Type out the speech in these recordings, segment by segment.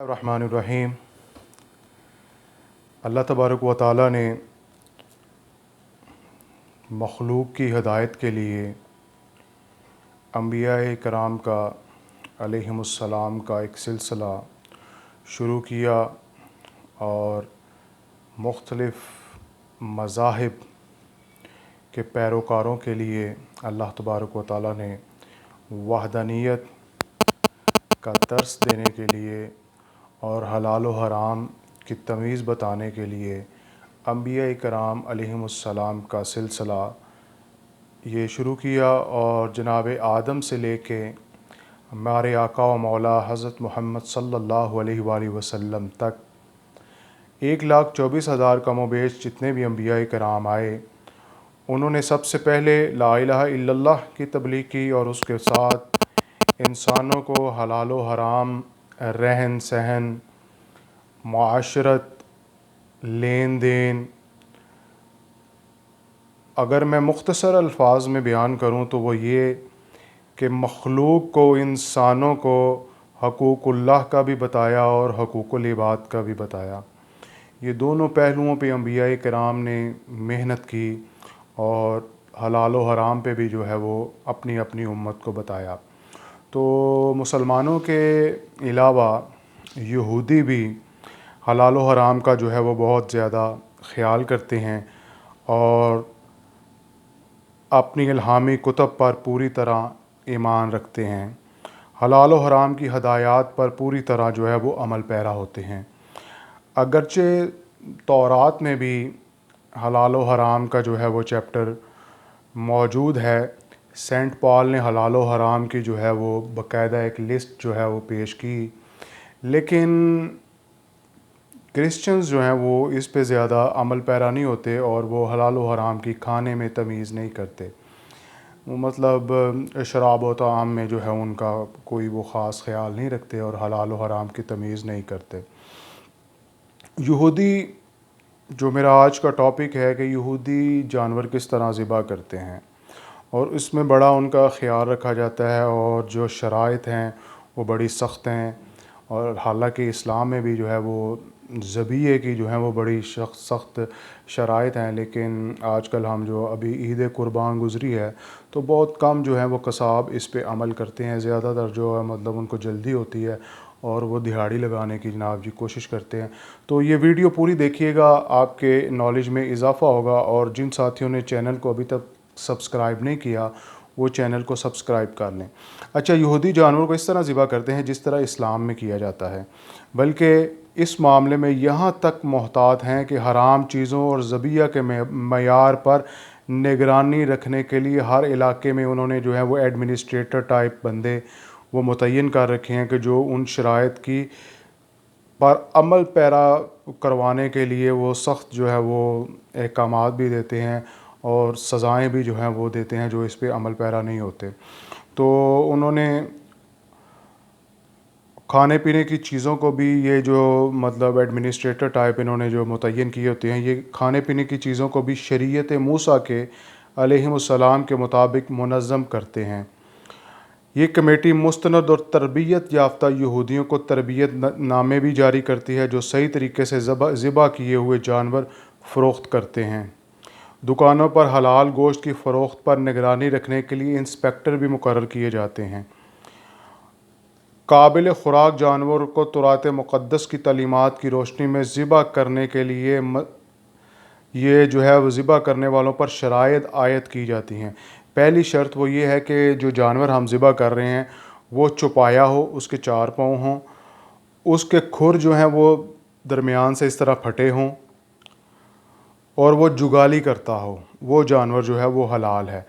الرحمن الرحیم۔ اللہ تبارک و تعالیٰ نے مخلوق کی ہدایت کے لیے انبیاء کرام کا علیہم السلام کا ایک سلسلہ شروع کیا اور مختلف مذاہب کے پیروکاروں کے لیے اللہ تبارک و تعالیٰ نے وحدانیت کا درس دینے کے لیے اور حلال و حرام کی تمیز بتانے کے لیے انبیاء کرام علیہم السلام کا سلسلہ یہ شروع کیا، اور جناب آدم سے لے کے ہمارے آقا و مولا حضرت محمد صلی اللہ علیہ وآلہ وسلم تک 1,24,000 کم و بیش جتنے بھی انبیاء کرام آئے، انہوں نے سب سے پہلے لا الہ الا اللہ کی تبلیغ کی، اور اس کے ساتھ انسانوں کو حلال و حرام، رہن سہن، معاشرت، لین دین، اگر میں مختصر الفاظ میں بیان کروں تو وہ یہ کہ مخلوق کو، انسانوں کو حقوق اللہ کا بھی بتایا اور حقوق العباد کا بھی بتایا۔ یہ دونوں پہلوؤں پہ انبیاء کرام نے محنت کی اور حلال و حرام پہ بھی جو ہے وہ اپنی اپنی امت کو بتایا۔ تو مسلمانوں کے علاوہ یہودی بھی حلال و حرام کا جو ہے وہ بہت زیادہ خیال کرتے ہیں اور اپنی الہامی کتب پر پوری طرح ایمان رکھتے ہیں، حلال و حرام کی ہدایات پر پوری طرح جو ہے وہ عمل پیرا ہوتے ہیں۔ اگرچہ تورات میں بھی حلال و حرام کا جو ہے وہ چیپٹر موجود ہے، سینٹ پال نے حلال و حرام کی جو ہے وہ باقاعدہ ایک لسٹ جو ہے وہ پیش کی، لیکن کرسچنز جو ہیں وہ اس پہ زیادہ عمل پیرا نہیں ہوتے اور وہ حلال و حرام کی کھانے میں تمیز نہیں کرتے، مطلب شراب و طعام میں جو ہے ان کا کوئی وہ خاص خیال نہیں رکھتے اور حلال و حرام کی تمیز نہیں کرتے۔ یہودی جو میرا آج کا ٹاپک ہے کہ یہودی جانور کس طرح ذبح کرتے ہیں، اور اس میں بڑا ان کا خیال رکھا جاتا ہے، اور جو شرائط ہیں وہ بڑی سخت ہیں، اور حالانکہ اسلام میں بھی جو ہے وہ ذبیحے کی جو ہے وہ بڑی سخت شرائط ہیں، لیکن آج کل ہم جو ابھی عید قربان گزری ہے تو بہت کم جو ہے وہ قصاب اس پہ عمل کرتے ہیں، زیادہ تر جو ہے مطلب ان کو جلدی ہوتی ہے اور وہ دہاڑی لگانے کی جناب جی کوشش کرتے ہیں۔ تو یہ ویڈیو پوری دیکھیے گا، آپ کے نالج میں اضافہ ہوگا، اور جن ساتھیوں نے چینل کو ابھی تک سبسکرائب نہیں کیا وہ چینل کو سبسکرائب کر لیں۔ اچھا، یہودی جانور کو اس طرح ذبح کرتے ہیں جس طرح اسلام میں کیا جاتا ہے، بلکہ اس معاملے میں یہاں تک محتاط ہیں کہ حرام چیزوں اور ذبیحہ کے معیار پر نگرانی رکھنے کے لیے ہر علاقے میں انہوں نے جو ہے وہ ایڈمنسٹریٹر ٹائپ بندے وہ متعین کر رکھے ہیں کہ جو ان شرائط کی پر عمل پیرا کروانے کے لیے وہ سخت جو ہے وہ احکامات بھی دیتے ہیں اور سزائیں بھی جو ہیں وہ دیتے ہیں جو اس پہ عمل پیرا نہیں ہوتے۔ تو انہوں نے کھانے پینے کی چیزوں کو بھی یہ جو مطلب ایڈمنسٹریٹر ٹائپ انہوں نے جو متعین کیے ہوتے ہیں، یہ کھانے پینے کی چیزوں کو بھی شریعت موسیٰ کے علیہم السلام کے مطابق منظم کرتے ہیں۔ یہ کمیٹی مستند اور تربیت یافتہ یہودیوں کو تربیت نامے بھی جاری کرتی ہے جو صحیح طریقے سے ذبح کیے ہوئے جانور فروخت کرتے ہیں۔ دکانوں پر حلال گوشت کی فروخت پر نگرانی رکھنے کے لیے انسپیکٹر بھی مقرر کیے جاتے ہیں۔ قابل خوراک جانور کو تورات مقدس کی تعلیمات کی روشنی میں ذبح کرنے کے لیے یہ جو ہے وہ ذبح کرنے والوں پر شرائط عائد کی جاتی ہیں۔ پہلی شرط وہ یہ ہے کہ جو جانور ہم ذبح کر رہے ہیں وہ چوپایا ہو، اس کے 4 پاؤں ہوں، اس کے کھر جو ہیں وہ درمیان سے اس طرح پھٹے ہوں، اور وہ جگالی کرتا ہو، وہ جانور جو ہے وہ حلال ہے۔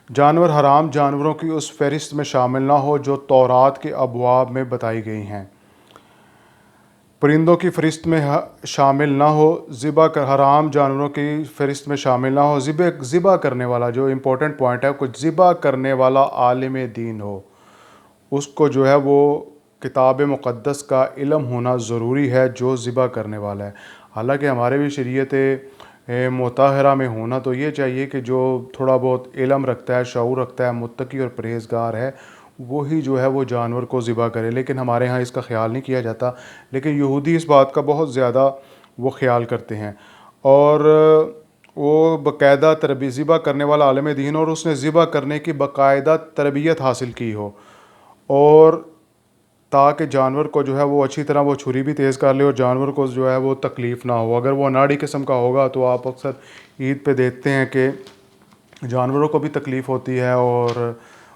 جانور حرام جانوروں کی اس فہرست میں شامل نہ ہو جو تورات کے ابواب میں بتائی گئی ہیں۔ پرندوں کی فہرست میں شامل نہ ہو، حرام جانوروں کی فہرست میں شامل نہ ہو۔ ذبح کرنے والا، جو امپورٹنٹ پوائنٹ ہے، کچھ ذبح کرنے والا عالم دین ہو، اس کو جو ہے وہ کتاب مقدس کا علم ہونا ضروری ہے جو ذبح کرنے والا ہے۔ حالانکہ ہمارے بھی شریعت مطہرہ میں ہونا تو یہ چاہیے کہ جو تھوڑا بہت علم رکھتا ہے، شعور رکھتا ہے، متقی اور پرہیزگار ہے، وہی جو ہے وہ جانور کو ذبح کرے، لیکن ہمارے ہاں اس کا خیال نہیں کیا جاتا، لیکن یہودی اس بات کا بہت زیادہ وہ خیال کرتے ہیں۔ اور وہ باقاعدہ ذبح کرنے والا عالم دین، اور اس نے ذبح کرنے کی باقاعدہ تربیت حاصل کی ہو، اور تاکہ جانور کو جو ہے وہ اچھی طرح وہ چھری بھی تیز کر لے اور جانور کو جو ہے وہ تکلیف نہ ہو۔ اگر وہ اناڑی قسم کا ہوگا تو آپ اکثر عید پہ دیکھتے ہیں کہ جانوروں کو بھی تکلیف ہوتی ہے اور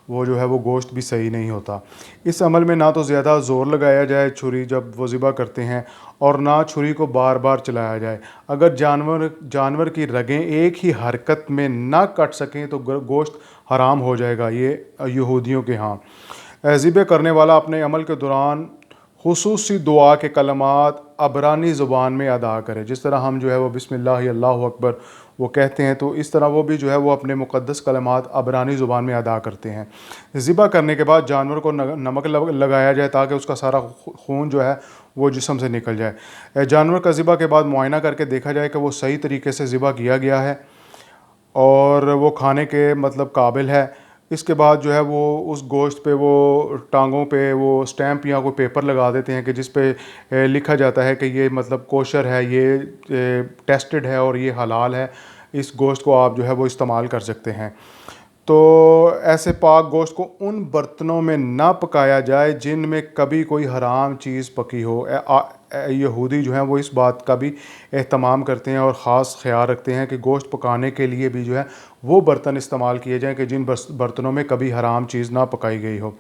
وہ جو ہے وہ گوشت بھی صحیح نہیں ہوتا۔ اس عمل میں نہ تو زیادہ زور لگایا جائے چھری جب وہ ذبح کرتے ہیں، اور نہ چھری کو بار بار چلایا جائے۔ اگر جانور کی رگیں ایک ہی حرکت میں نہ کٹ سکیں تو گوشت حرام ہو جائے گا، یہ یہودیوں کے ہاں۔ ذبح کرنے والا اپنے عمل کے دوران خصوصی دعا کے کلمات عبرانی زبان میں ادا کرے، جس طرح ہم جو ہے وہ بسم اللہ اللہ اکبر وہ کہتے ہیں، تو اس طرح وہ بھی جو ہے وہ اپنے مقدس کلمات عبرانی زبان میں ادا کرتے ہیں۔ ذبح کرنے کے بعد جانور کو نمک لگایا جائے تاکہ اس کا سارا خون جو ہے وہ جسم سے نکل جائے۔ جانور کا ذبح کے بعد معائنہ کر کے دیکھا جائے کہ وہ صحیح طریقے سے ذبح کیا گیا ہے اور وہ کھانے کے قابل ہے۔ اس کے بعد جو ہے وہ اس گوشت پہ وہ ٹانگوں پہ وہ سٹیمپ یا کوئی پیپر لگا دیتے ہیں کہ جس پہ لکھا جاتا ہے کہ یہ کوشر ہے، یہ ٹیسٹڈ ہے اور یہ حلال ہے، اس گوشت کو آپ جو ہے وہ استعمال کر سکتے ہیں۔ تو ایسے پاک گوشت کو ان برتنوں میں نہ پکایا جائے جن میں کبھی کوئی حرام چیز پکی ہو۔ یہودی جو ہیں وہ اس بات کا بھی اہتمام کرتے ہیں اور خاص خیال رکھتے ہیں کہ گوشت پکانے کے لیے بھی جو ہے وہ برتن استعمال کیے جائیں کہ جن برتنوں میں کبھی حرام چیز نہ پکائی گئی ہو۔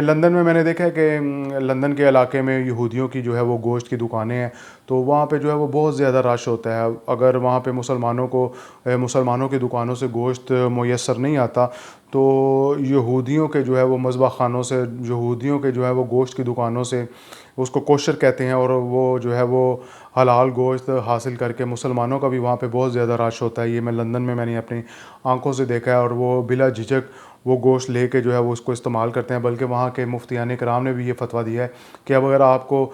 لندن میں نے دیکھا ہے کہ لندن کے علاقے میں یہودیوں کی جو ہے وہ گوشت کی دکانیں ہیں، تو وہاں پہ جو ہے وہ بہت زیادہ رش ہوتا ہے۔ اگر وہاں پہ مسلمانوں کی دکانوں سے گوشت میسر نہیں آتا تو یہودیوں کے جو ہے وہ مذبح خانوں سے، یہودیوں کے جو ہے وہ گوشت کی دکانوں سے، اس کو کوشر کہتے ہیں، اور وہ جو ہے وہ حلال گوشت حاصل کر کے مسلمانوں کا بھی وہاں پہ بہت زیادہ رش ہوتا ہے۔ یہ میں لندن میں نے اپنی آنکھوں سے دیکھا ہے، اور وہ بلا جھجک وہ گوشت لے کے جو ہے وہ اس کو استعمال کرتے ہیں۔ بلکہ وہاں کے مفتیان کرام نے بھی یہ فتویٰ دیا ہے کہ اب اگر آپ کو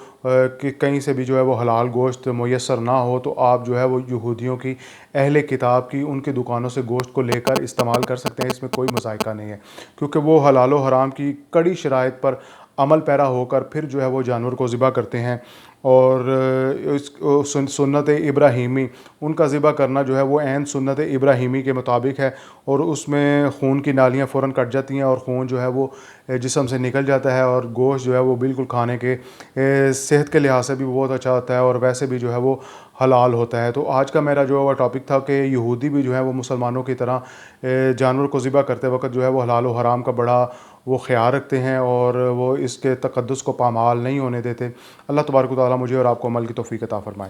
کہیں سے بھی جو ہے وہ حلال گوشت میسر نہ ہو تو آپ جو ہے وہ یہودیوں کی، اہل کتاب کی، ان کی دکانوں سے گوشت کو لے کر استعمال کر سکتے ہیں، اس میں کوئی مذائقہ نہیں ہے، کیونکہ وہ حلال و حرام کی کڑی شرائط پر عمل پیرا ہو کر پھر جو ہے وہ جانور کو ذبح کرتے ہیں۔ اور سنت ابراہیمی، ان کا ذبح کرنا جو ہے وہ عین سنت ابراہیمی کے مطابق ہے، اور اس میں خون کی نالیاں فوراً کٹ جاتی ہیں اور خون جو ہے وہ جسم سے نکل جاتا ہے، اور گوشت جو ہے وہ بالکل کھانے کے صحت کے لحاظ سے بھی بہت اچھا ہوتا ہے اور ویسے بھی جو ہے وہ حلال ہوتا ہے۔ تو آج کا میرا جو ٹاپک تھا کہ یہودی بھی جو ہے وہ مسلمانوں کی طرح جانور کو ذبح کرتے وقت جو ہے وہ حلال و حرام کا بڑا وہ خیال رکھتے ہیں اور وہ اس کے تقدس کو پامال نہیں ہونے دیتے۔ اللہ تبارک و تعالیٰ مجھے اور آپ کو عمل کی توفیق عطا فرمائے۔